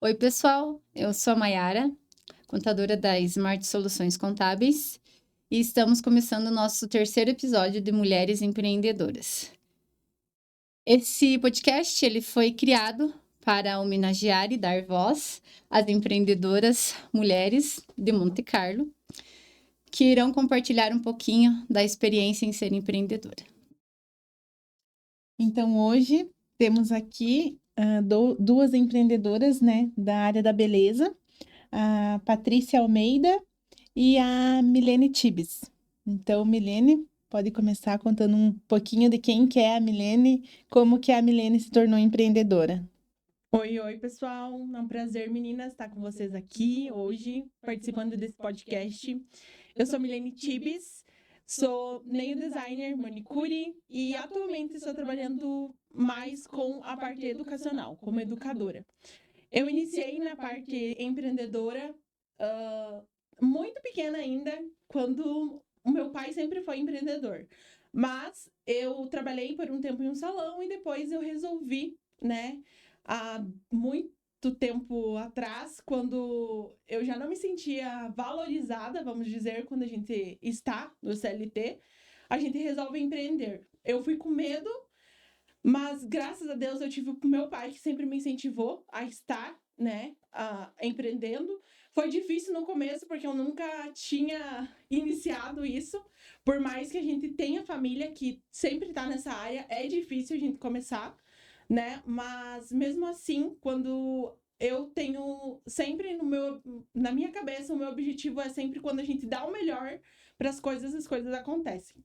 Oi, pessoal. Eu sou a Mayara, contadora da Smart Soluções Contábeis, e estamos começando o nosso terceiro episódio de Mulheres Empreendedoras. Esse podcast ele foi criado para homenagear e dar voz às empreendedoras mulheres de Monte Carlo, que irão compartilhar um pouquinho da experiência em ser empreendedora. Então, hoje temos aqui duas empreendedoras, né, da área da beleza, a Patrícia Almeida e a Milene Tibes. Então, Milene, pode começar contando um pouquinho de quem que é a Milene, como que a Milene se tornou empreendedora. Oi, pessoal. É um prazer, meninas, estar com vocês aqui hoje, participando desse podcast. Eu sou Milene Tibes, sou nail designer, manicure e atualmente estou trabalhando mais com a parte educacional, como educadora. Eu iniciei na parte empreendedora muito pequena ainda, quando o meu pai sempre foi empreendedor. Mas eu trabalhei por um tempo em um salão e depois eu resolvi, né, há muito tempo atrás, quando eu já não me sentia valorizada, vamos dizer, quando a gente está no CLT, a gente resolve empreender. Eu fui com medo, mas graças a Deus eu tive o meu pai que sempre me incentivou a estar, né, empreendendo. Foi difícil no começo porque eu nunca tinha iniciado isso. Por mais que a gente tenha família que sempre está nessa área, é difícil a gente começar, né? Mas mesmo assim, quando eu tenho sempre na minha cabeça, o meu objetivo é sempre quando a gente dá o melhor para as coisas acontecem.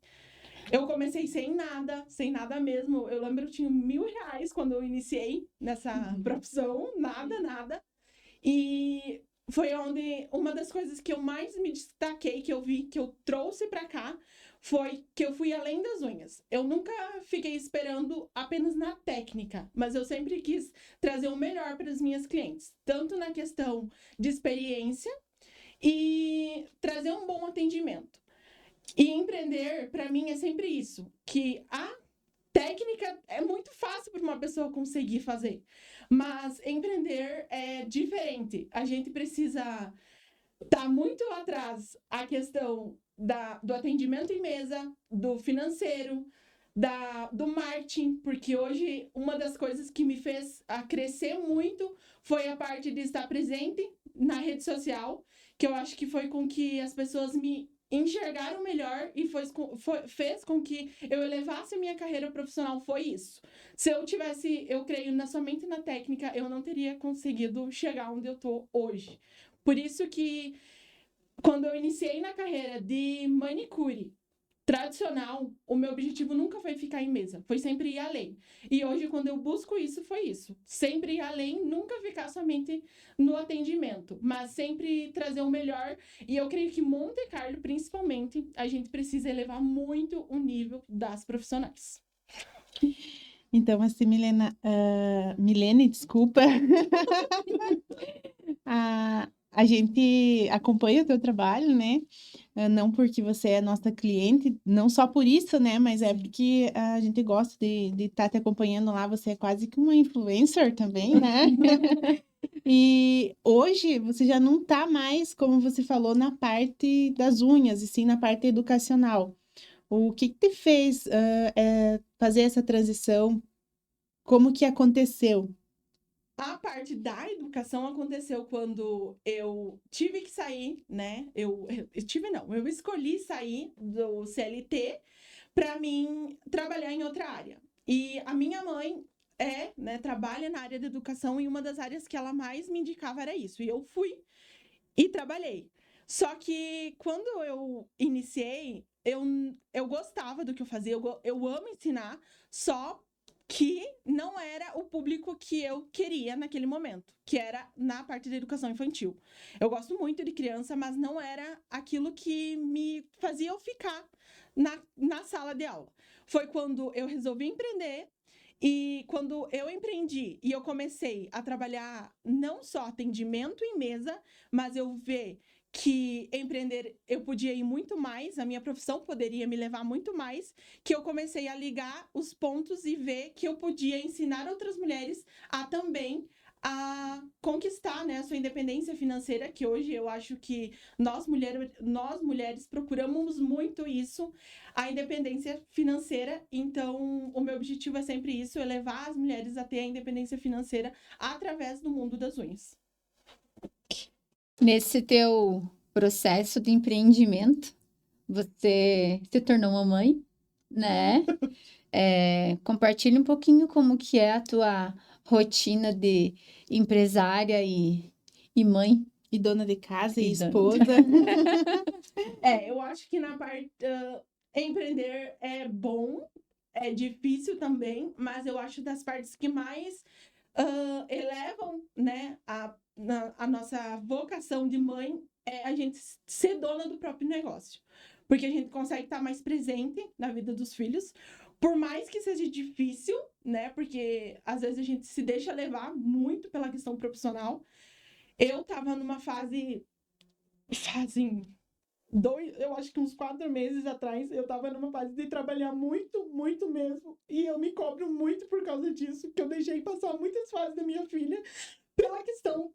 Eu comecei sem nada mesmo. Eu lembro que eu tinha R$1.000 quando eu iniciei nessa profissão, nada. E foi onde uma das coisas que eu mais me destaquei, que eu vi, que eu trouxe pra cá, foi que eu fui além das unhas. Eu nunca fiquei esperando apenas na técnica, mas eu sempre quis trazer o melhor para as minhas clientes, tanto na questão de experiência e trazer um bom atendimento. E empreender, para mim, é sempre isso, que a técnica é muito fácil para uma pessoa conseguir fazer, mas empreender é diferente. A gente precisa estar muito atrás a questão do atendimento em mesa, do financeiro, do marketing, porque hoje uma das coisas que me fez crescer muito foi a parte de estar presente na rede social, que eu acho que foi com que as pessoas me enxergaram melhor e fez com que eu elevasse a minha carreira profissional, foi isso. Se eu tivesse, eu creio, somente na técnica, eu não teria conseguido chegar onde eu tô hoje. Por isso que, quando eu iniciei na carreira de manicure tradicional, o meu objetivo nunca foi ficar em mesa, foi sempre ir além. E hoje, quando eu busco isso, foi isso. Sempre ir além, nunca ficar somente no atendimento, mas sempre trazer o melhor. E eu creio que Monte Carlo, principalmente, a gente precisa elevar muito o nível das profissionais. Então, assim, Milene, desculpa. A gente acompanha o teu trabalho, né? Não porque você é nossa cliente, não só por isso, né? Mas é porque a gente gosta de estar te acompanhando lá. Você é quase que uma influencer também, né? E hoje você já não tá mais, como você falou, na parte das unhas, e sim na parte educacional. O que te fez fazer essa transição? Como que aconteceu? A parte da educação aconteceu quando eu tive que sair, né? Eu escolhi sair do CLT para mim trabalhar em outra área. E a minha mãe trabalha na área da educação e uma das áreas que ela mais me indicava era isso. E eu fui e trabalhei. Só que quando eu iniciei, eu gostava do que eu fazia, eu amo ensinar, só que não era o público que eu queria naquele momento, que era na parte da educação infantil. Eu gosto muito de criança, mas não era aquilo que me fazia eu ficar na sala de aula. Foi quando eu resolvi empreender. E quando eu empreendi e eu comecei a trabalhar não só atendimento em mesa, mas eu ver que empreender eu podia ir muito mais, a minha profissão poderia me levar muito mais, que eu comecei a ligar os pontos e ver que eu podia ensinar outras mulheres a também a conquistar, né, a sua independência financeira, que hoje eu acho que nós mulheres procuramos muito isso, a independência financeira. Então, o meu objetivo é sempre isso, é levar as mulheres a ter a independência financeira através do mundo das unhas. Nesse teu processo de empreendimento, você se tornou uma mãe, né? Compartilha um pouquinho como que é a tua rotina de empresária e mãe. E dona de casa e E dona- esposa. Eu acho que na parte empreender é bom, é difícil também, mas eu acho das partes que mais elevam, né, a nossa vocação de mãe é a gente ser dona do próprio negócio. Porque a gente consegue estar mais presente na vida dos filhos, por mais que seja difícil, né? Porque às vezes a gente se deixa levar muito pela questão profissional. Eu tava numa fase eu acho que uns 4 meses atrás, eu tava numa fase de trabalhar muito, muito mesmo. E eu me cobro muito por causa disso, que eu deixei passar muitas fases da minha filha pela questão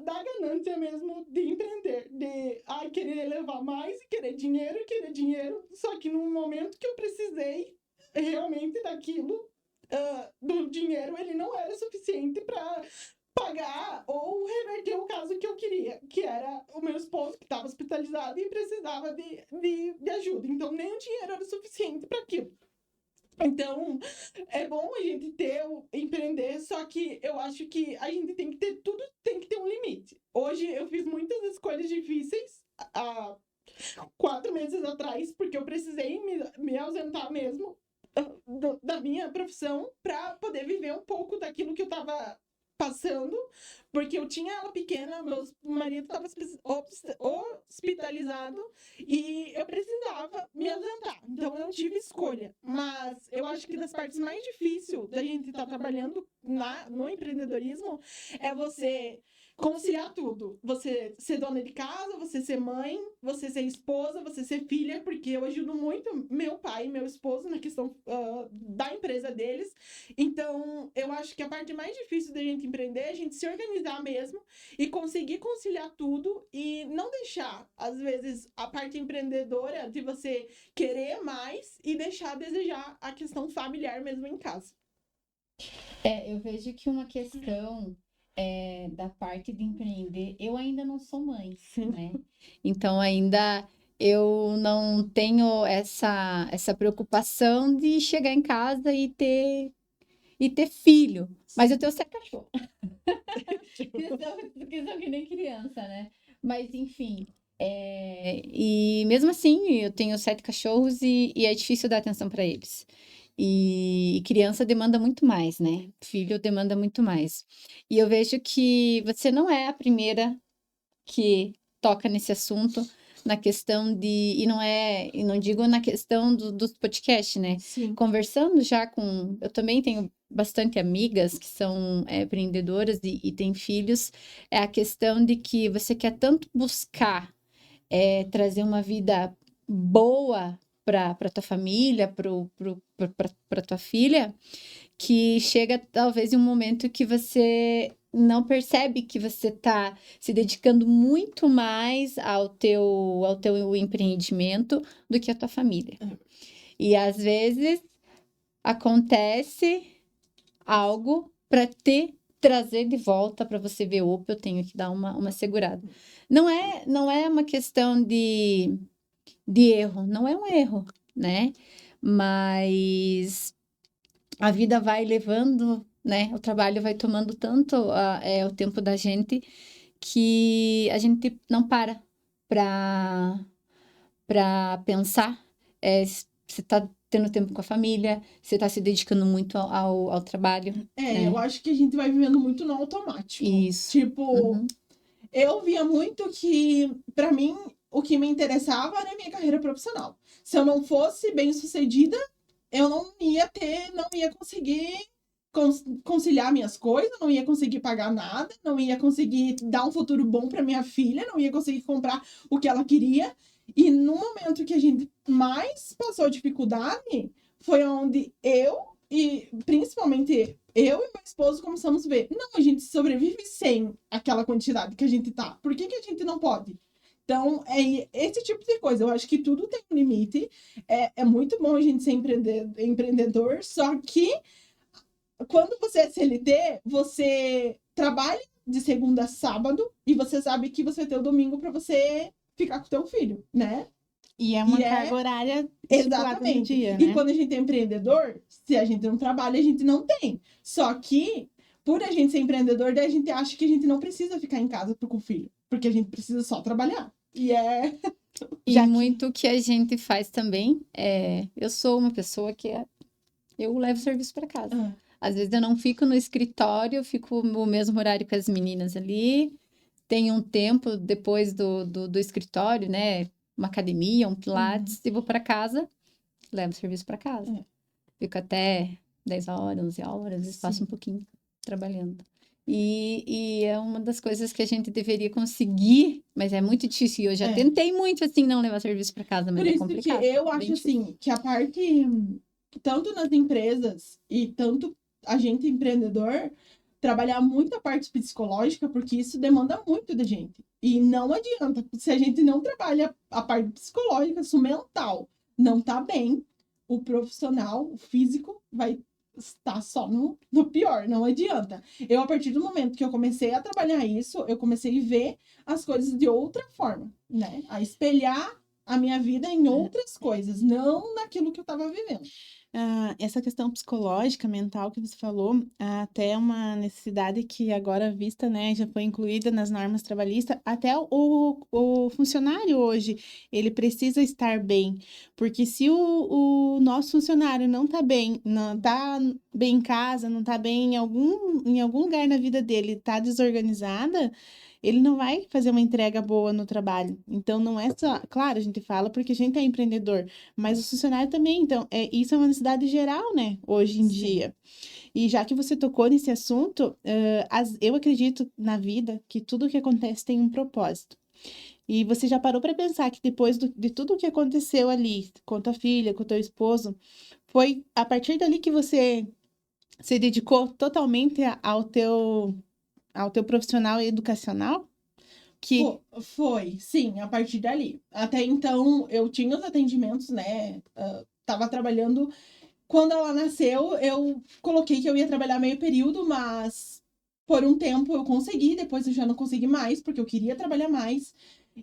da ganância mesmo de empreender, de querer levar mais e querer dinheiro. Só que num momento que eu precisei realmente daquilo, do dinheiro, ele não era suficiente para pagar ou reverter o caso que eu queria, que era o meu esposo que estava hospitalizado e precisava de ajuda. Então, nem o dinheiro era suficiente para aquilo. Então, é bom a gente empreender, só que eu acho que a gente tem que ter tudo, tem que ter um limite. Hoje, eu fiz muitas escolhas difíceis há 4 meses atrás, porque eu precisei me ausentar mesmo da minha profissão para poder viver um pouco daquilo que eu estava passando, porque eu tinha ela pequena, meu marido estava hospitalizado e eu precisava me ausentar. Então eu tive escolha. Mas eu acho que das partes mais difíceis da gente estar trabalhando no empreendedorismo é você conciliar tudo. Você ser dona de casa, você ser mãe, você ser esposa, você ser filha, porque eu ajudo muito meu pai e meu esposo na questão da empresa deles. Então, eu acho que a parte mais difícil da gente empreender é a gente se organizar mesmo e conseguir conciliar tudo e não deixar, às vezes, a parte empreendedora de você querer mais e deixar a desejar a questão familiar mesmo em casa. Eu vejo que uma questão da parte de empreender, eu ainda não sou mãe, né? Então ainda eu não tenho essa preocupação de chegar em casa e ter filho. Mas eu tenho 7 cachorros. Que são que nem criança, né? Mas enfim. E mesmo assim, eu tenho 7 cachorros e é difícil dar atenção para eles. E criança demanda muito mais, né? Filho demanda muito mais. E eu vejo que você não é a primeira que toca nesse assunto, na questão de. E não digo na questão dos podcasts, né? Sim. Conversando já com. Eu também tenho bastante amigas que são empreendedoras e têm filhos. É a questão de que você quer tanto buscar trazer uma vida boa para tua família, para tua filha, que chega talvez em um momento que você não percebe que você está se dedicando muito mais ao teu empreendimento do que a tua família. E às vezes acontece algo para te trazer de volta para você ver, opa, eu tenho que dar uma segurada. Não é uma questão de erro, não é um erro, né? Mas a vida vai levando, né? O trabalho vai tomando tanto o tempo da gente que a gente não para para pensar se está tendo tempo com a família, se está se dedicando muito ao trabalho. né? Eu acho que a gente vai vivendo muito no automático. Isso. Tipo, eu via muito que, pra mim, o que me interessava era a minha carreira profissional. Se eu não fosse bem-sucedida, eu não ia conseguir conciliar minhas coisas, não ia conseguir pagar nada, não ia conseguir dar um futuro bom pra minha filha, não ia conseguir comprar o que ela queria. E no momento que a gente mais passou dificuldade, foi onde eu, e principalmente eu e meu esposo começamos a ver, não, a gente sobrevive sem aquela quantidade que a gente tá. Por que que a gente não pode? Então, é esse tipo de coisa. Eu acho que tudo tem um limite. É muito bom a gente ser empreendedor, só que quando você é CLT, você trabalha de segunda a sábado e você sabe que você vai ter o domingo para você ficar com o teu filho, né? E é uma carga horária estipulada no Exatamente. dia, E né? quando a gente é empreendedor, se a gente não trabalha, a gente não tem. Só que, por a gente ser empreendedor, daí a gente acha que a gente não precisa ficar em casa com o filho, porque a gente precisa só trabalhar. E E Já que- muito que a gente faz também eu sou uma pessoa que eu levo serviço para casa. Ah, Às vezes eu não fico no escritório, eu fico no mesmo horário que as meninas ali. Tenho um tempo depois do escritório, né? Uma academia, um pilates, e vou para casa, levo serviço para casa. É. Fico até 10 horas, 11 horas, às vezes passo Sim. um pouquinho trabalhando. E é uma das coisas que a gente deveria conseguir, mas é muito difícil. E eu já É. tentei muito, assim, não levar serviço para casa, mas Por é isso que complicado. eu bem acho difícil. assim, que a parte, tanto nas empresas e tanto a gente empreendedor, trabalhar muito a parte psicológica, porque isso demanda muito da gente. E não adianta, se a gente não trabalha a parte psicológica, se o mental não tá bem, o profissional, o físico, vai estar só no pior, não adianta. Eu, a partir do momento que eu comecei a trabalhar isso, eu comecei a ver as coisas de outra forma, né? A espelhar a minha vida em outras coisas, não naquilo que eu estava vivendo. Essa questão psicológica, mental que você falou, até uma necessidade que agora vista, né, já foi incluída nas normas trabalhistas, até o funcionário hoje, ele precisa estar bem, porque se o nosso funcionário não está bem, não está bem em casa, não está bem em algum lugar na vida dele, está desorganizada, ele não vai fazer uma entrega boa no trabalho. Então, não é só... Claro, a gente fala porque a gente é empreendedor, mas o funcionário também. Então, isso é uma necessidade geral, né? Hoje em Sim. dia. E já que você tocou nesse assunto, eu acredito na vida que tudo que acontece tem um propósito. E você já parou para pensar que depois de tudo o que aconteceu ali, com tua filha, com teu esposo, foi a partir dali que você se dedicou totalmente ao teu profissional e educacional? Que Foi, sim, a partir dali. Até então, eu tinha os atendimentos, né? Tava trabalhando. Quando ela nasceu, eu coloquei que eu ia trabalhar meio período, mas por um tempo eu consegui, depois eu já não consegui mais, porque eu queria trabalhar mais.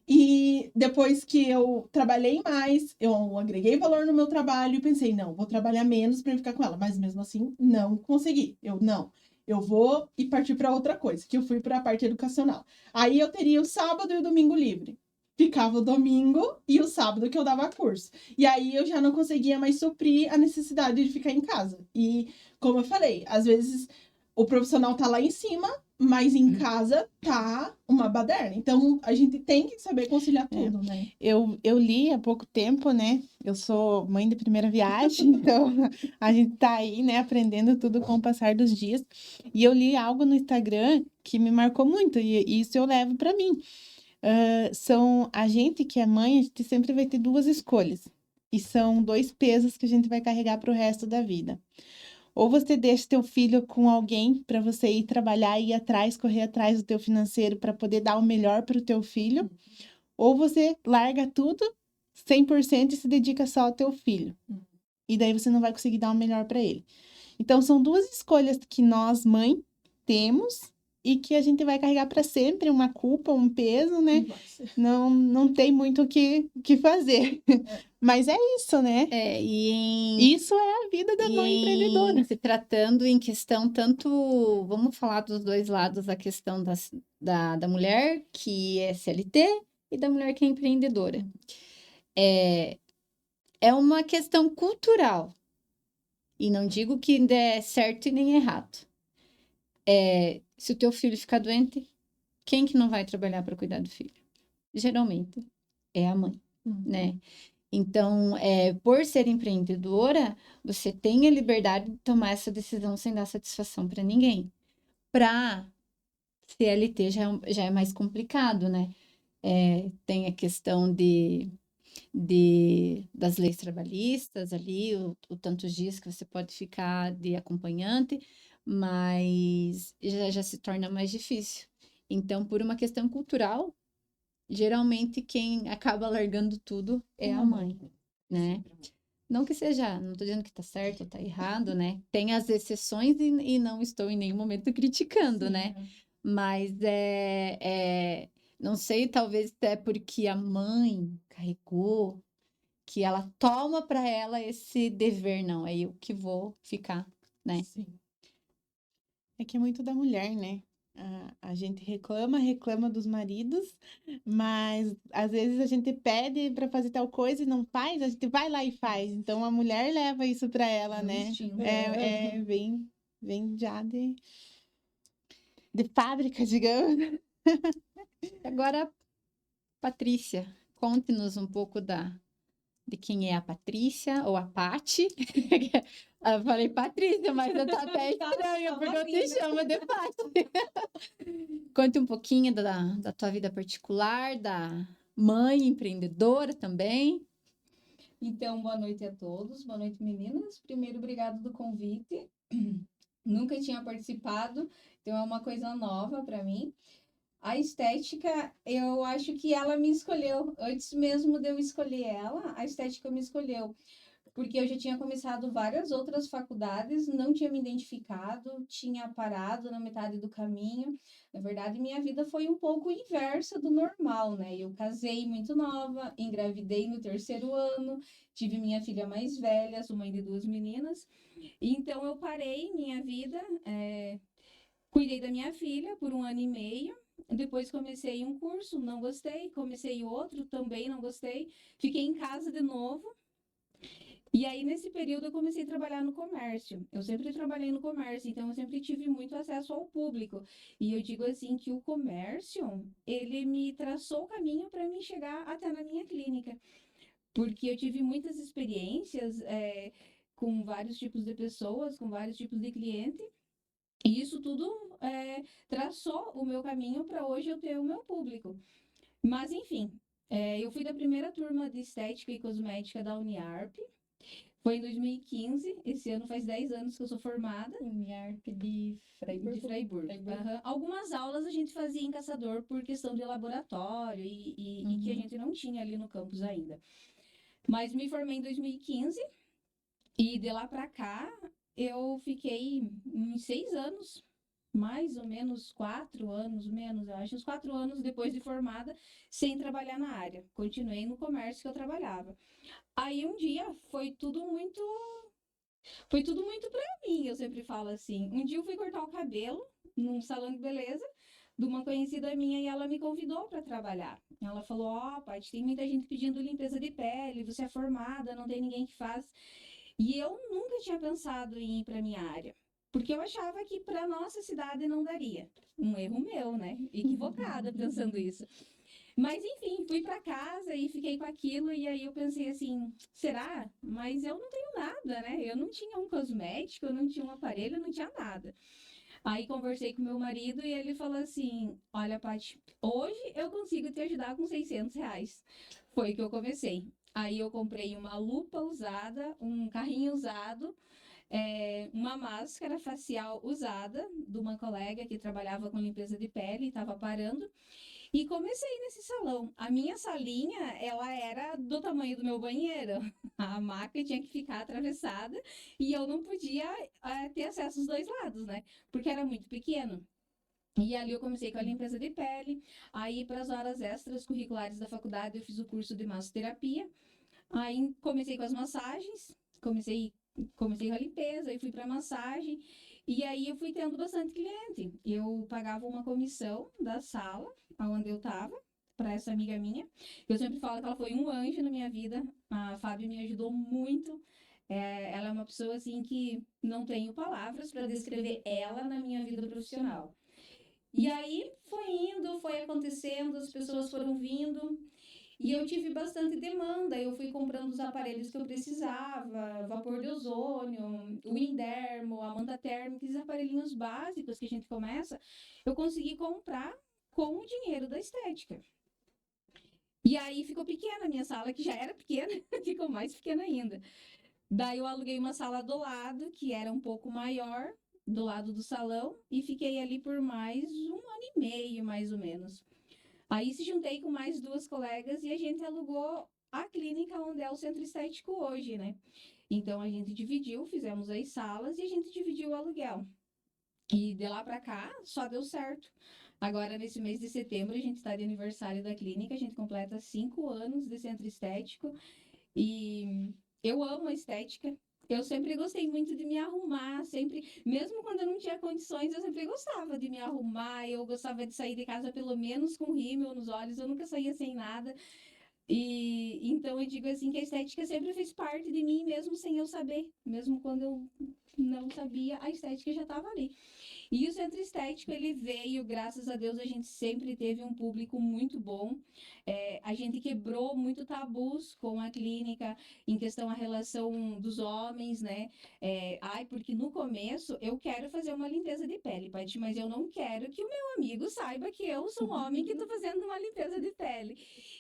E depois que eu trabalhei mais, eu agreguei valor no meu trabalho e pensei, não, vou trabalhar menos para ficar com ela. Mas mesmo assim, não consegui. Eu vou e partir para outra coisa, que eu fui para a parte educacional. Aí eu teria o sábado e o domingo livre. Ficava o domingo e o sábado que eu dava curso. E aí eu já não conseguia mais suprir a necessidade de ficar em casa. E como eu falei, às vezes o profissional tá lá em cima, mas em casa tá uma baderna. Então, a gente tem que saber conciliar tudo, né? eu li há pouco tempo, né? Eu sou mãe de primeira viagem, então a gente tá aí, né, aprendendo tudo com o passar dos dias. E eu li algo no Instagram que me marcou muito, e isso eu levo para mim. A gente que é mãe, a gente sempre vai ter duas escolhas. E são dois pesos que a gente vai carregar para o resto da vida. Ou você deixa teu filho com alguém para você ir trabalhar, ir atrás, correr atrás do teu financeiro para poder dar o melhor para o teu filho, ou você larga tudo 100% e se dedica só ao teu filho. E daí você não vai conseguir dar o melhor para ele. Então são duas escolhas que nós, mãe, temos e que a gente vai carregar para sempre, uma culpa, um peso, né? Não tem muito o que fazer. Mas é isso, né? Isso é a vida da mãe empreendedora. Se tratando em questão tanto, vamos falar dos dois lados, a questão da mulher que é CLT e da mulher que é empreendedora. É uma questão cultural. E não digo que é certo e nem errado. Se o teu filho ficar doente, quem que não vai trabalhar para cuidar do filho? Geralmente é a mãe, né? Então, por ser empreendedora, você tem a liberdade de tomar essa decisão sem dar satisfação para ninguém. Para CLT já é mais complicado, né? Tem a questão das leis trabalhistas ali, o tantos dias que você pode ficar de acompanhante, mas já se torna mais difícil. Então, por uma questão cultural, geralmente quem acaba largando tudo é a mãe, né? Não que seja, não tô dizendo que tá certo ou tá errado, né? Tem as exceções e não estou em nenhum momento criticando, né? Mas não sei, talvez até porque a mãe carregou, que ela toma para ela esse dever, não, é eu que vou ficar, né? Sim. É que é muito da mulher, né? A gente reclama dos maridos, mas às vezes a gente pede para fazer tal coisa e não faz, a gente vai lá e faz. Então a mulher leva isso para ela, né? Vem já de fábrica, digamos. Agora, Patrícia, conte-nos um pouco de quem é a Patrícia ou a Pati. Eu falei Patrícia, mas eu tô até estranho, porque eu te chamo de Pati. Conte um pouquinho da tua vida particular, da mãe empreendedora também. Então, boa noite a todos, boa noite meninas. Primeiro, obrigado do convite. Nunca tinha participado, então é uma coisa nova para mim. A estética, eu acho que ela me escolheu. Antes mesmo de eu escolher ela, a estética me escolheu. Porque eu já tinha começado várias outras faculdades, não tinha me identificado, tinha parado na metade do caminho. Na verdade, minha vida foi um pouco inversa do normal, né? Eu casei muito nova, engravidei no 3º ano, tive minha filha mais velha, sou mãe de 2 meninas. Então, eu parei minha vida, cuidei da minha filha por 1 ano e meio. Depois comecei um curso, não gostei. Comecei outro, também não gostei. Fiquei em casa de novo. E aí, nesse período, eu comecei a trabalhar no comércio. Eu sempre trabalhei no comércio, então eu sempre tive muito acesso ao público. E eu digo assim que o comércio, ele me traçou o caminho para mim chegar até na minha clínica. Porque eu tive muitas experiências com vários tipos de pessoas, com vários tipos de cliente. E isso tudo traçou o meu caminho para hoje eu ter o meu público. Mas, enfim, eu fui da primeira turma de estética e cosmética da Uniarp. Foi em 2015, esse ano faz 10 anos que eu sou formada. Uniarp de Freiburg. De Freiburg. Uhum. Algumas aulas a gente fazia em Caçador por questão de laboratório e que a gente não tinha ali no campus ainda. Mas me formei em 2015 e de lá para cá eu fiquei uns 6 anos, mais ou menos 4 anos, menos, eu acho, uns 4 anos depois de formada, sem trabalhar na área. Continuei no comércio que eu trabalhava. Aí um dia foi tudo muito pra mim, eu sempre falo assim. Um dia eu fui cortar o cabelo num salão de beleza de uma conhecida minha e ela me convidou para trabalhar. Ela falou: "Ó, Paty, tem muita gente pedindo limpeza de pele, você é formada, não tem ninguém que faz". E eu nunca tinha pensado em ir para minha área, porque eu achava que para nossa cidade não daria. Um erro meu, né? Equivocada pensando isso. Mas enfim, fui para casa e fiquei com aquilo e aí eu pensei assim, será? Mas eu não tenho nada, né? Eu não tinha um cosmético, eu não tinha um aparelho, eu não tinha nada. Aí conversei com meu marido e ele falou assim, olha, Paty, hoje eu consigo te ajudar com R$ 600. Foi que eu comecei. Aí eu comprei uma lupa usada, um carrinho usado, uma máscara facial usada de uma colega que trabalhava com limpeza de pele e estava parando. E comecei nesse salão. A minha salinha, ela era do tamanho do meu banheiro. A maca tinha que ficar atravessada e eu não podia ter acesso aos 2 lados, né? Porque era muito pequeno. E ali eu comecei com a limpeza de pele. Aí, para as horas extras curriculares da faculdade, eu fiz o curso de massoterapia. Aí comecei com as massagens, comecei com a limpeza, aí fui para massagem. E aí eu fui tendo bastante cliente. Eu pagava uma comissão da sala onde eu estava para essa amiga minha. Eu sempre falo que ela foi um anjo na minha vida. A Fábio me ajudou muito. Ela é uma pessoa assim que não tenho palavras para descrever ela na minha vida profissional. E aí foi indo, foi acontecendo, as pessoas foram vindo. E eu tive bastante demanda, eu fui comprando os aparelhos que eu precisava, vapor de ozônio, o Indermo, a manta térmica, esses aparelhinhos básicos que a gente começa, eu consegui comprar com o dinheiro da estética. E aí ficou pequena a minha sala, que já era pequena, ficou mais pequena ainda. Daí eu aluguei uma sala do lado, que era um pouco maior. do lado do salão, e fiquei ali por mais 1 ano e meio, mais ou menos. Aí se juntei com mais 2 colegas e a gente alugou a clínica onde é o centro estético hoje, né? Então a gente dividiu, fizemos as salas e a gente dividiu o aluguel. E de lá para cá só deu certo. Agora, nesse mês de setembro, a gente está de aniversário da clínica, a gente completa 5 anos de centro estético e eu amo a estética. Eu sempre gostei muito de me arrumar, sempre, mesmo quando eu não tinha condições, eu sempre gostava de me arrumar, eu gostava de sair de casa pelo menos com rímel nos olhos, eu nunca saía sem nada. E então eu digo assim que a estética sempre fez parte de mim, mesmo sem eu saber, mesmo quando eu não sabia, a estética já estava ali. E o centro estético, ele veio, graças a Deus, a gente sempre teve um público muito bom. A gente quebrou muito tabus com a clínica em questão à relação dos homens, né? Porque no começo eu quero fazer uma limpeza de pele, Paty, mas eu não quero que o meu amigo saiba que eu sou um homem que estou fazendo uma limpeza de pele.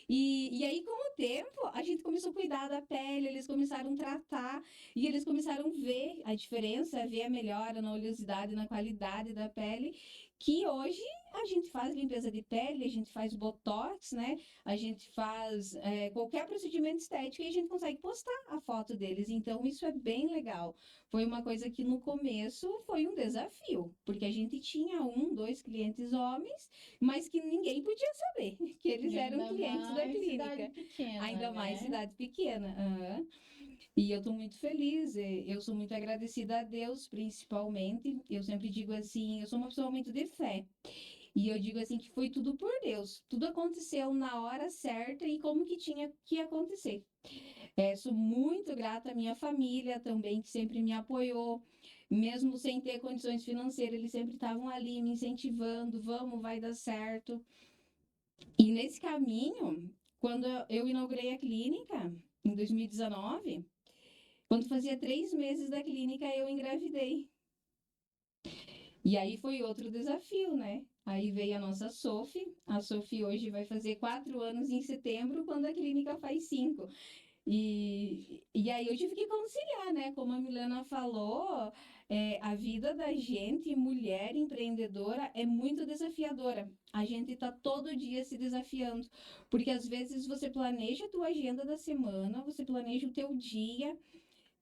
E aí, com o tempo, a gente começou a cuidar da pele, eles começaram a tratar e eles começaram a ver a diferença, ver a melhora na oleosidade, na qualidade da pele, que hoje a gente faz limpeza de pele, a gente faz botox, né? A gente faz qualquer procedimento estético e a gente consegue postar a foto deles. Então, isso é bem legal. Foi uma coisa que no começo foi um desafio, porque a gente tinha 2 clientes homens, mas que ninguém podia saber que eles eram clientes da clínica. Cidade pequena, Ainda mais né? cidade pequena. Aham. E eu estou muito feliz, eu sou muito agradecida a Deus, principalmente. Eu sempre digo assim, eu sou uma pessoa muito de fé. E eu digo assim que foi tudo por Deus. Tudo aconteceu na hora certa e como que tinha que acontecer. Sou muito grata à minha família também, que sempre me apoiou. Mesmo sem ter condições financeiras, eles sempre estavam ali me incentivando, vamos, vai dar certo. E nesse caminho, quando eu inaugurei a clínica, em 2019, quando fazia 3 meses da clínica, eu engravidei. E aí foi outro desafio, né? Aí veio a nossa Sophie. A Sophie hoje vai fazer 4 anos em setembro, quando a clínica faz 5. E aí eu tive que conciliar, né? Como a Milena falou, a vida da gente, mulher empreendedora, é muito desafiadora. A gente tá todo dia se desafiando, porque às vezes você planeja a tua agenda da semana, você planeja o teu dia,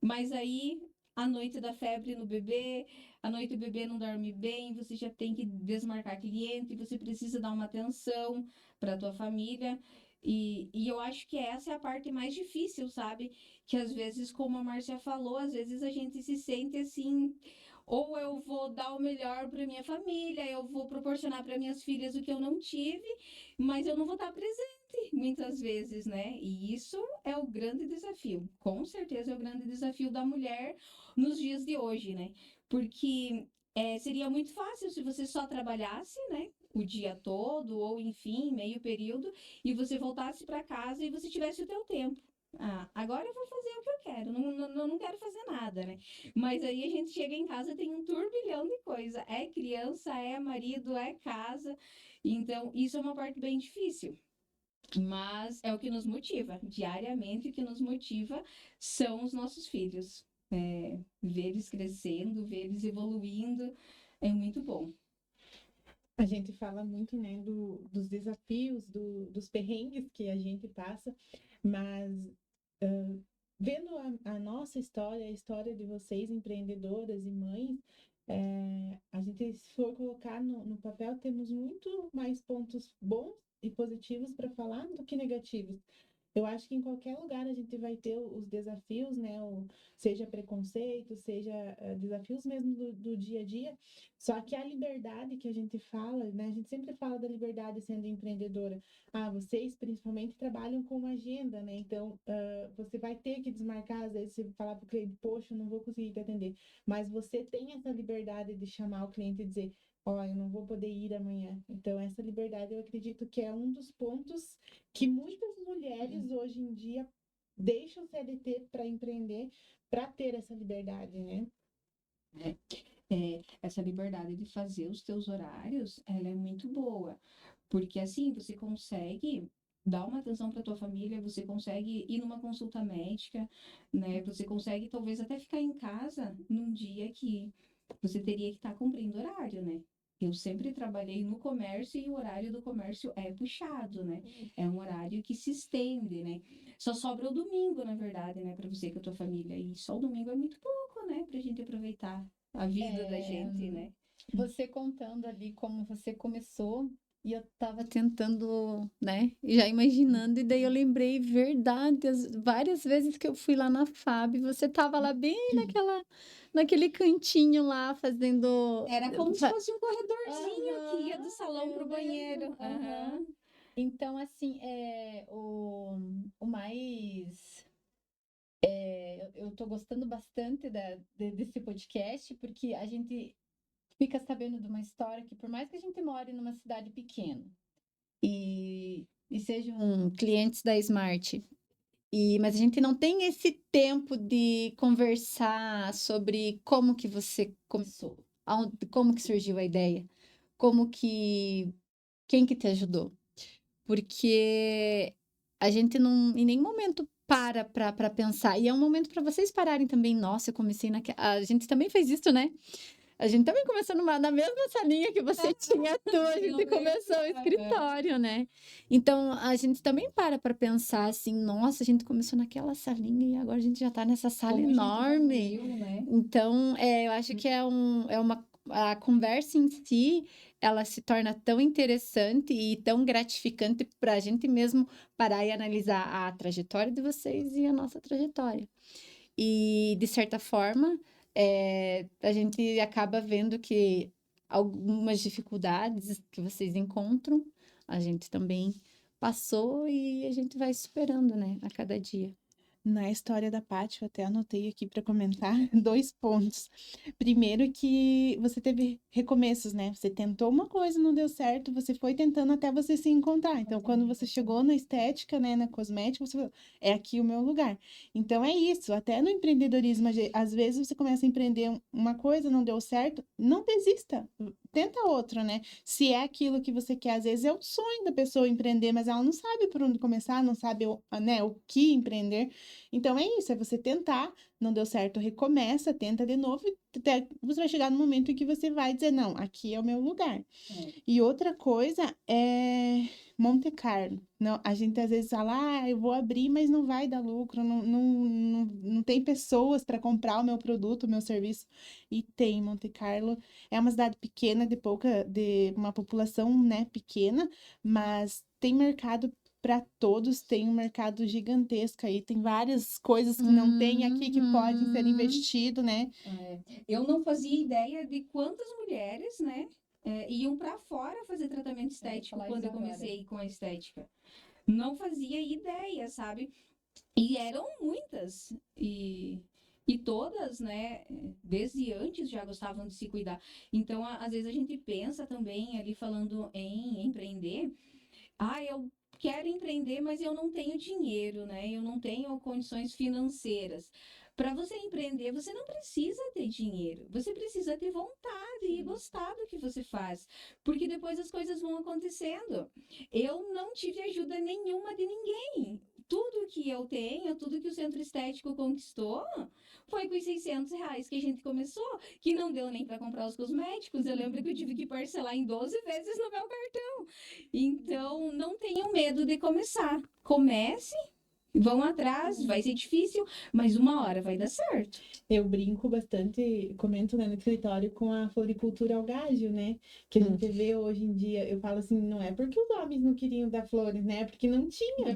mas aí a noite dá febre no bebê, a noite o bebê não dorme bem, você já tem que desmarcar cliente, você precisa dar uma atenção para tua família. E eu acho que essa é a parte mais difícil, sabe? Que às vezes, como a Márcia falou, às vezes a gente se sente assim, ou eu vou dar o melhor para minha família, eu vou proporcionar para minhas filhas o que eu não tive, mas eu não vou estar presente muitas vezes, né? E isso é o grande desafio. Com certeza é o grande desafio da mulher nos dias de hoje, né? Porque seria muito fácil se você só trabalhasse, né? O dia todo, ou enfim, meio período, e você voltasse para casa e você tivesse o teu tempo. Agora eu vou fazer o que eu quero, não quero fazer nada, né? Mas aí a gente chega em casa, tem um turbilhão de coisa. É criança, é marido, é casa. Então, isso é uma parte bem difícil. Mas é o que nos motiva. Diariamente, o que nos motiva são os nossos filhos. Ver eles crescendo, ver eles evoluindo, é muito bom. A gente fala muito, né, dos desafios, dos perrengues que a gente passa, mas vendo a nossa história, a história de vocês, empreendedoras e mães, a gente, se for colocar no papel, temos muito mais pontos bons e positivos para falar do que negativos. Eu acho que em qualquer lugar a gente vai ter os desafios, né? Seja preconceito, seja desafios mesmo do dia a dia. Só que a liberdade que a gente fala, né? A gente sempre fala da liberdade sendo empreendedora. Vocês principalmente trabalham com uma agenda, né? Então, você vai ter que desmarcar, às vezes você falar para o cliente, poxa, eu não vou conseguir te atender. Mas você tem essa liberdade de chamar o cliente e dizer, eu não vou poder ir amanhã. Então, essa liberdade eu acredito que é um dos pontos que muitas mulheres hoje em dia deixam o CLT para empreender, para ter essa liberdade, né? Essa liberdade de fazer os teus horários, ela é muito boa. Porque assim, você consegue dar uma atenção para tua família, você consegue ir numa consulta médica, né? Você consegue talvez até ficar em casa num dia que você teria que estar cumprindo horário, né? Eu sempre trabalhei no comércio e o horário do comércio é puxado, né? É um horário que se estende, né? Só sobra o domingo, na verdade, né? Para você com a tua família. E só o domingo é muito pouco, né? Pra gente aproveitar a vida da gente, né? Você contando ali como você começou, e eu tava tentando, né, já imaginando, e daí eu lembrei, verdade, várias vezes que eu fui lá na FAB, você tava lá bem naquele cantinho lá, fazendo... Era como se fa- fosse um corredorzinho que ia do salão eu pro banheiro. lembro, aham. Então, assim, o mais... eu tô gostando bastante desse podcast, porque a gente fica sabendo de uma história que, por mais que a gente more numa cidade pequena e sejam clientes da Smart, mas a gente não tem esse tempo de conversar sobre como que você começou, como que surgiu a ideia, quem que te ajudou. Porque a gente não, em nenhum momento para pensar. E é um momento para vocês pararem também. Nossa, eu comecei a gente também fez isso, né? A gente também começou na mesma salinha que você tinha tu, a gente começou o escritório, né? Então, a gente também para pensar assim, nossa, a gente começou naquela salinha e agora a gente já tá nessa sala Como a gente enorme. evoluiu, né? Então, eu acho que a conversa em si, ela se torna tão interessante e tão gratificante para a gente mesmo parar e analisar a trajetória de vocês e a nossa trajetória. E, de certa forma, a gente acaba vendo que algumas dificuldades que vocês encontram, a gente também passou e a gente vai superando, né, a cada dia. Na história da Paty, eu até anotei aqui para comentar 2 pontos. Primeiro que você teve recomeços, né? Você tentou uma coisa, não deu certo, você foi tentando até você se encontrar. Então, quando você chegou na estética, né, na cosmética, você falou, é aqui o meu lugar. Então, é isso. Até no empreendedorismo, às vezes você começa a empreender uma coisa, não deu certo, não desista. Tenta outra, né? Se é aquilo que você quer, às vezes é o sonho da pessoa empreender, mas ela não sabe por onde começar, não sabe, né, o que empreender. Então é isso, é você tentar, não deu certo, recomeça, tenta de novo, até você vai chegar no momento em que você vai dizer, não, aqui é o meu lugar. E outra coisa é Monte Carlo. Não, a gente às vezes fala, eu vou abrir, mas não vai dar lucro, não tem pessoas para comprar o meu produto, o meu serviço. E tem, Monte Carlo é uma cidade pequena, de uma população, né, pequena, mas tem mercado para todos, tem um mercado gigantesco aí, tem várias coisas que não tem aqui que podem ser investido, né? Eu não fazia ideia de quantas mulheres, né, iam para fora fazer tratamento estético quando eu comecei com a estética. Não fazia ideia, sabe? E eram muitas. E todas, né, desde antes já gostavam de se cuidar. Então, às vezes a gente pensa também ali falando em empreender. Eu quero empreender, mas eu não tenho dinheiro, né? Eu não tenho condições financeiras. Para você empreender, você não precisa ter dinheiro, você precisa ter vontade e gostar do que você faz, porque depois as coisas vão acontecendo. Eu não tive ajuda nenhuma de ninguém. Tudo que eu tenho, tudo que o Centro Estético conquistou, foi com os R$ 600 que a gente começou, que não deu nem para comprar os cosméticos. Eu lembro que eu tive que parcelar em 12 vezes no meu cartão. Então, não tenham medo de começar. Comece, vão atrás, vai ser difícil, mas uma hora vai dar certo. Eu brinco bastante, comento, né, no escritório com a floricultura ao gágio, né? Que a gente vê hoje em dia. Eu falo assim, não é porque os homens não queriam dar flores, né? É porque não tinha.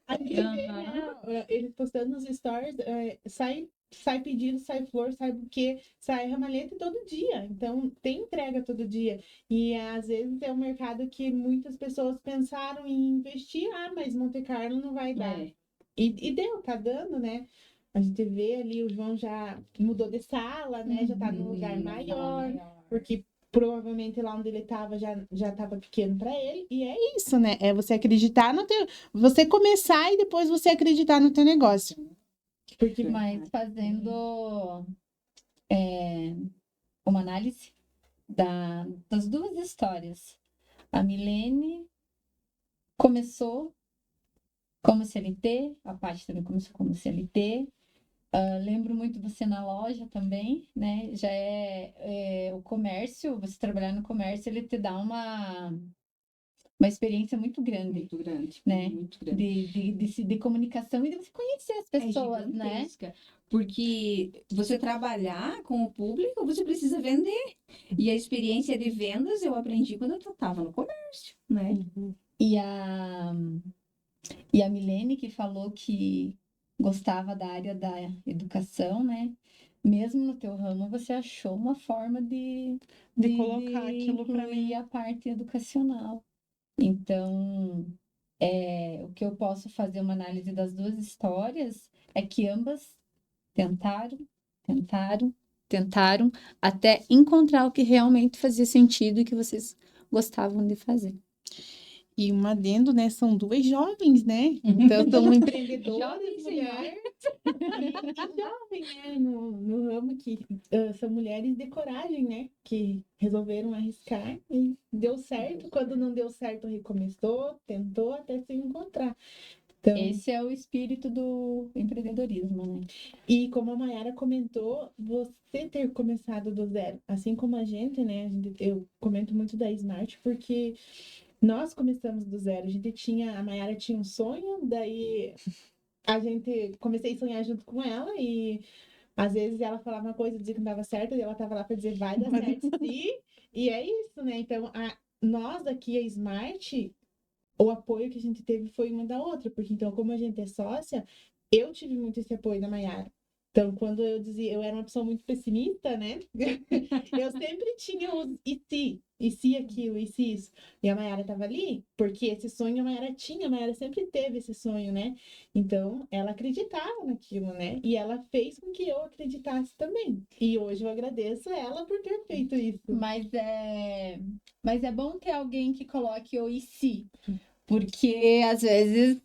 A gente vê, né, eles postando nos stories, sai pedido, sai flor, sai buquê, sai ramalhete todo dia. Então, tem entrega todo dia. E às vezes é um mercado que muitas pessoas pensaram em investir, mas Monte Carlo não vai dar. E deu, tá dando, né? A gente vê ali, o João já mudou de sala, né? Já tá num lugar maior, porque provavelmente lá onde ele tava já tava pequeno para ele. E é isso, né? É você acreditar no teu... Você começar e depois você acreditar no teu negócio. Porque... Mas fazendo uma análise das duas histórias. A Milene começou como CLT, a Paty também começou como CLT. Lembro muito você na loja também, né? Já o comércio, você trabalhar no comércio, ele te dá uma experiência muito grande, né? Muito grande. De comunicação e de você conhecer as pessoas, né? Gigantesca, porque você trabalhar com o público, você precisa vender. E a experiência de vendas eu aprendi quando eu estava no comércio, né? E a Milene que falou que gostava da área da educação, né? Mesmo no teu ramo, você achou uma forma De colocar aquilo pra incluir mim. a parte educacional. Então, o que eu posso fazer uma análise das duas histórias é que ambas tentaram, tentaram, tentaram, até encontrar o que realmente fazia sentido e que vocês gostavam de fazer. E um adendo, né? São duas jovens, né? Então, são empreendedoras, Jovens sem mulheres. E jovem, né? No ramo que são mulheres de coragem, né? Que resolveram arriscar e deu certo. Quando não deu certo, recomeçou, tentou até se encontrar. Então, Esse é o espírito do empreendedorismo, né? e como a Mayara comentou, você ter começado do zero, assim como a gente, né? Eu comento muito da Smart, porque nós começamos do zero. A Mayara tinha um sonho, daí comecei a sonhar junto com ela e às vezes ela falava uma coisa, dizia que não dava certo, e ela tava lá para dizer vai dar certo sim, e é isso, né? Então, nós aqui, a Smart, o apoio que a gente teve foi uma da outra, porque então, como a gente é sócia, eu tive muito esse apoio da Mayara. Então, quando eu dizia, eu era uma pessoa muito pessimista, né? Eu sempre tinha os e se aquilo, e se isso. E a Mayara estava ali, porque esse sonho a Mayara tinha, a Mayara sempre teve esse sonho, né? Então, ela acreditava naquilo, né? E ela fez com que eu acreditasse também. E hoje eu agradeço ela por ter feito isso. Mas é bom ter alguém que coloque o e se, porque às vezes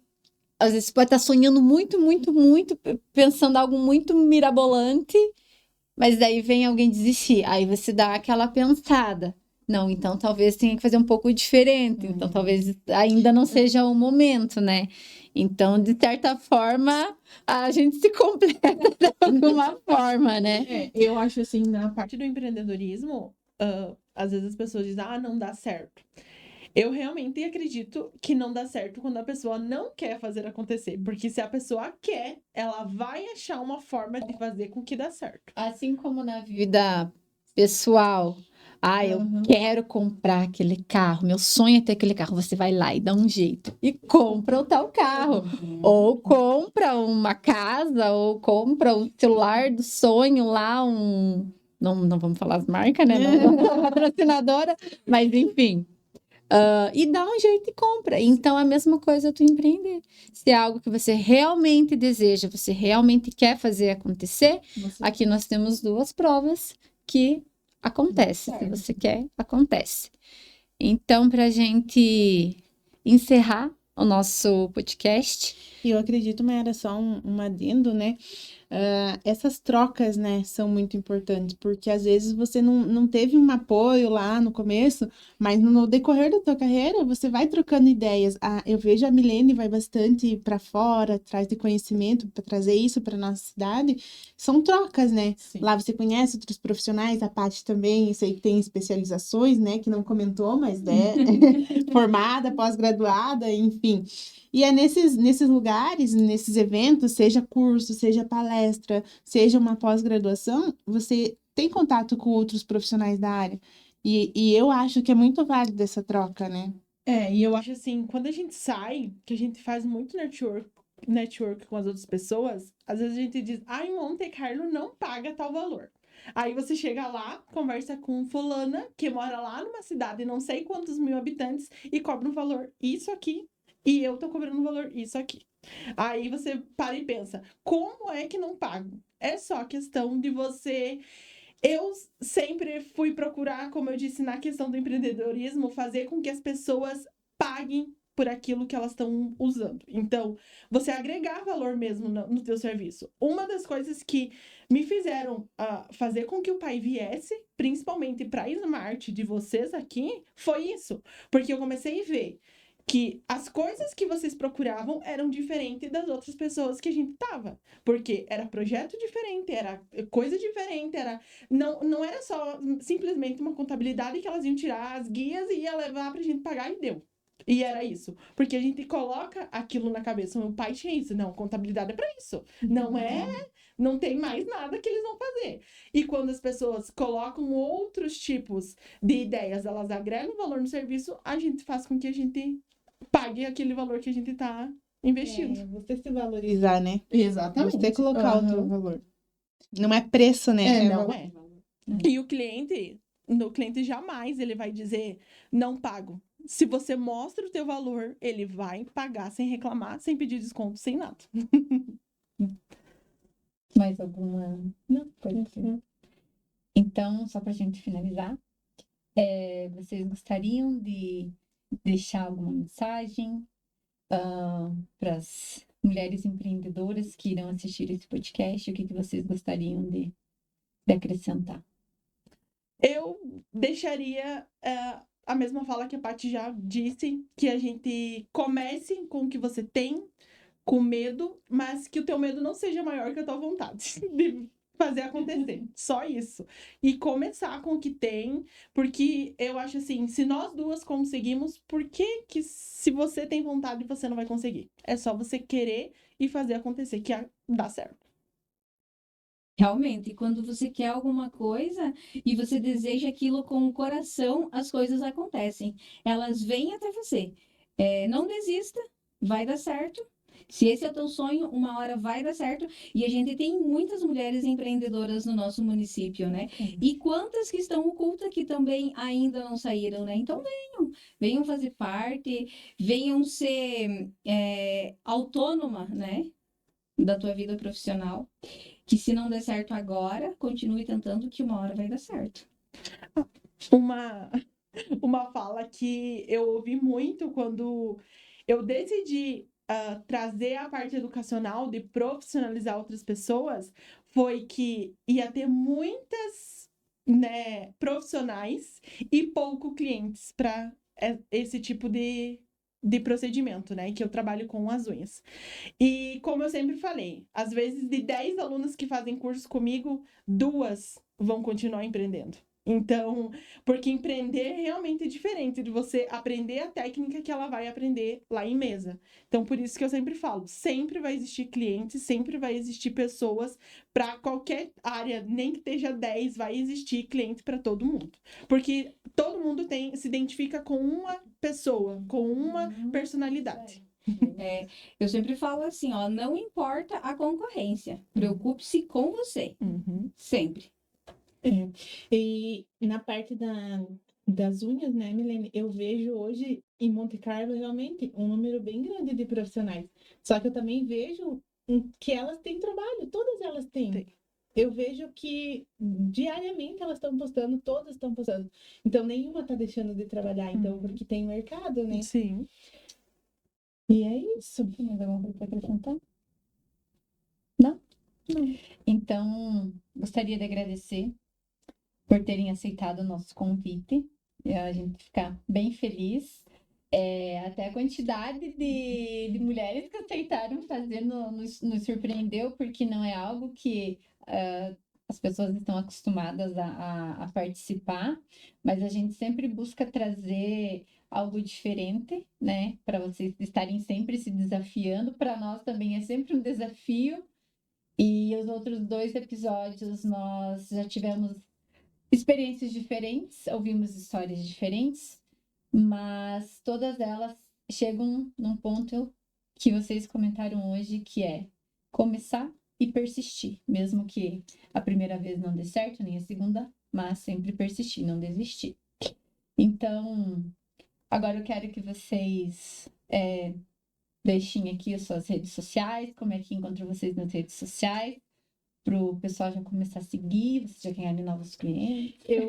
você pode estar sonhando muito, muito, muito, pensando algo muito mirabolante, mas daí vem alguém desistir, aí você dá aquela pensada. Não, então talvez tenha que fazer um pouco diferente, então talvez ainda não seja o momento, né? Então, de certa forma, a gente se completa de alguma forma, né? Eu acho assim, na parte do empreendedorismo, às vezes as pessoas dizem, não dá certo. Eu realmente acredito que não dá certo quando a pessoa não quer fazer acontecer. Porque se a pessoa quer, ela vai achar uma forma de fazer com que dê certo. Assim como na vida pessoal, eu quero comprar aquele carro, meu sonho é ter aquele carro. Você vai lá e dá um jeito e compra o tal carro, ou compra uma casa, ou compra o celular do sonho lá, não vamos falar as marcas, né? Não vamos falar patrocinadora, mas enfim. E dá um jeito e compra. Então, a mesma coisa tu empreender. Se é algo que você realmente deseja, você realmente quer fazer acontecer, aqui nós temos duas provas que acontece. Se você quer, acontece. Então, para a gente encerrar o nosso podcast. E eu acredito, mas era só um adendo, né? Essas trocas, né, são muito importantes, porque às vezes você não teve um apoio lá no começo, mas no decorrer da tua carreira, você vai trocando ideias. Eu vejo a Milene vai bastante para fora, traz de conhecimento para trazer isso para nossa cidade. São trocas, né? Sim. Lá você conhece outros profissionais, a Paty também, sei que tem especializações, né, que não comentou, mas é formada, pós-graduada, enfim. E é nesses lugares, nesses eventos, seja curso, seja palestra, seja uma pós-graduação, você tem contato com outros profissionais da área. E eu acho que é muito válido essa troca, né? E eu acho assim, quando a gente sai, que a gente faz muito network com as outras pessoas, às vezes a gente diz, em Monte Carlo não paga tal valor. Aí você chega lá, conversa com fulana, que mora lá numa cidade, não sei quantos mil habitantes, e cobra um valor isso aqui, e eu tô cobrando um valor isso aqui. Aí você para e pensa, como é que não pago? É só questão de você... Eu sempre fui procurar, como eu disse, na questão do empreendedorismo, fazer com que as pessoas paguem por aquilo que elas estão usando. Então, você agregar valor mesmo no teu serviço. Uma das coisas que me fizeram fazer com que o pai viesse, principalmente para a Smart de vocês aqui, foi isso. Porque eu comecei a ver que as coisas que vocês procuravam eram diferentes das outras pessoas que a gente tava. Porque era projeto diferente, era coisa diferente, não era só simplesmente uma contabilidade que elas iam tirar as guias e ia levar pra gente pagar e deu. E era isso. Porque a gente coloca aquilo na cabeça. Meu pai tinha isso. Não, contabilidade é pra isso. Não tem mais nada que eles vão fazer. E quando as pessoas colocam outros tipos de ideias, elas agregam valor no serviço, a gente faz com que a gente pague aquele valor que a gente tá investindo. Você se valorizar, né? Exatamente. Você colocar o teu Aham. valor. Não é preço, né? Não valor. é. E o cliente jamais ele vai dizer não pago. Se você mostra o teu valor, ele vai pagar sem reclamar, sem pedir desconto, sem nada. Mais alguma? Não, pode ser. Então, só para a gente finalizar, vocês gostariam de deixar alguma mensagem para as mulheres empreendedoras que irão assistir esse podcast? O que vocês gostariam de acrescentar? Eu deixaria a mesma fala que a Paty já disse, que a gente comece com o que você tem, com medo, mas que o teu medo não seja maior que a tua vontade de fazer acontecer. Só isso. E começar com o que tem, porque eu acho assim, se nós duas conseguimos, por que se você tem vontade você não vai conseguir? É só você querer e fazer acontecer, que dá certo. Realmente, quando você quer alguma coisa e você deseja aquilo com o coração, as coisas acontecem. Elas vêm até você. Não desista, vai dar certo. Se esse é o teu sonho, uma hora vai dar certo. E a gente tem muitas mulheres empreendedoras no nosso município, né? E quantas que estão ocultas que também ainda não saíram, né? Então venham fazer parte, venham ser autônoma, né? Da tua vida profissional. Que se não der certo agora, continue tentando que uma hora vai dar certo. Uma fala que eu ouvi muito quando eu decidi trazer a parte educacional, de profissionalizar outras pessoas, foi que ia ter muitas, né, profissionais e pouco clientes para esse tipo de procedimento, né? Que eu trabalho com as unhas. E como eu sempre falei, às vezes de 10 alunas que fazem curso comigo, 2 vão continuar empreendendo. Então, porque empreender realmente é diferente de você aprender a técnica que ela vai aprender lá em mesa. Então, por isso que eu sempre falo, sempre vai existir clientes, sempre vai existir pessoas para qualquer área, nem que esteja 10, vai existir cliente para todo mundo. Porque todo mundo se identifica com uma pessoa, com uma personalidade. Eu sempre falo assim, ó, não importa a concorrência, preocupe-se com você, sempre. E na parte das unhas, né, Milene? Eu vejo hoje em Monte Carlo realmente um número bem grande de profissionais. Só que eu também vejo que elas têm trabalho, todas elas têm. Eu vejo que diariamente elas estão postando, todas estão postando. Então nenhuma tá deixando de trabalhar, então, porque tem mercado, né? Sim. E é isso. Tem mais alguma coisa para acrescentar? Não? Então, gostaria de agradecer por terem aceitado o nosso convite. A gente fica bem feliz. Até a quantidade de mulheres que aceitaram fazer nos surpreendeu, porque não é algo que as pessoas estão acostumadas a participar, mas a gente sempre busca trazer algo diferente, né? Para vocês estarem sempre se desafiando. Para nós também é sempre um desafio. E os outros 2 episódios nós já tivemos experiências diferentes, ouvimos histórias diferentes, mas todas elas chegam num ponto que vocês comentaram hoje, que é começar e persistir, mesmo que a primeira vez não dê certo, nem a segunda, mas sempre persistir, não desistir. Então, agora eu quero que vocês deixem aqui as suas redes sociais, como é que encontro vocês nas redes sociais, para o pessoal já começar a seguir, vocês já ganharem novos clientes. Eu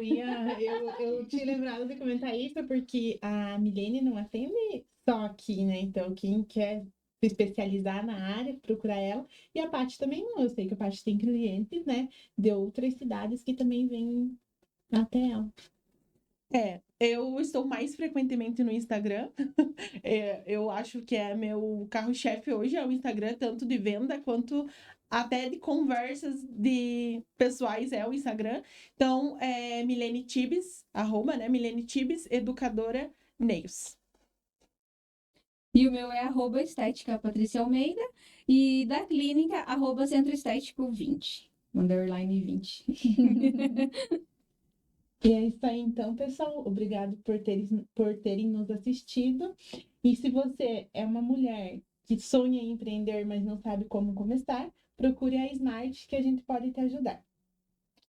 tinha lembrado de comentar isso porque a Milene não atende só aqui, né? Então, quem quer se especializar na área, procurar ela. E a Paty também não. Eu sei que a Paty tem clientes, né? De outras cidades que também vêm até ela. Eu estou mais frequentemente no Instagram. Eu acho que é meu carro-chefe hoje, é o Instagram, tanto de venda quanto até de conversas de pessoais, é o Instagram. Então, é Milene Tibes, @ né? Milene Tibes, educadora Nails. E o meu é @estética Patrícia Almeida. E da clínica, @centro estético 20, _ 20. E é isso aí, então, pessoal. Obrigado por terem nos assistido. E se você é uma mulher que sonha em empreender, mas não sabe como começar, procure a Smart, que a gente pode te ajudar.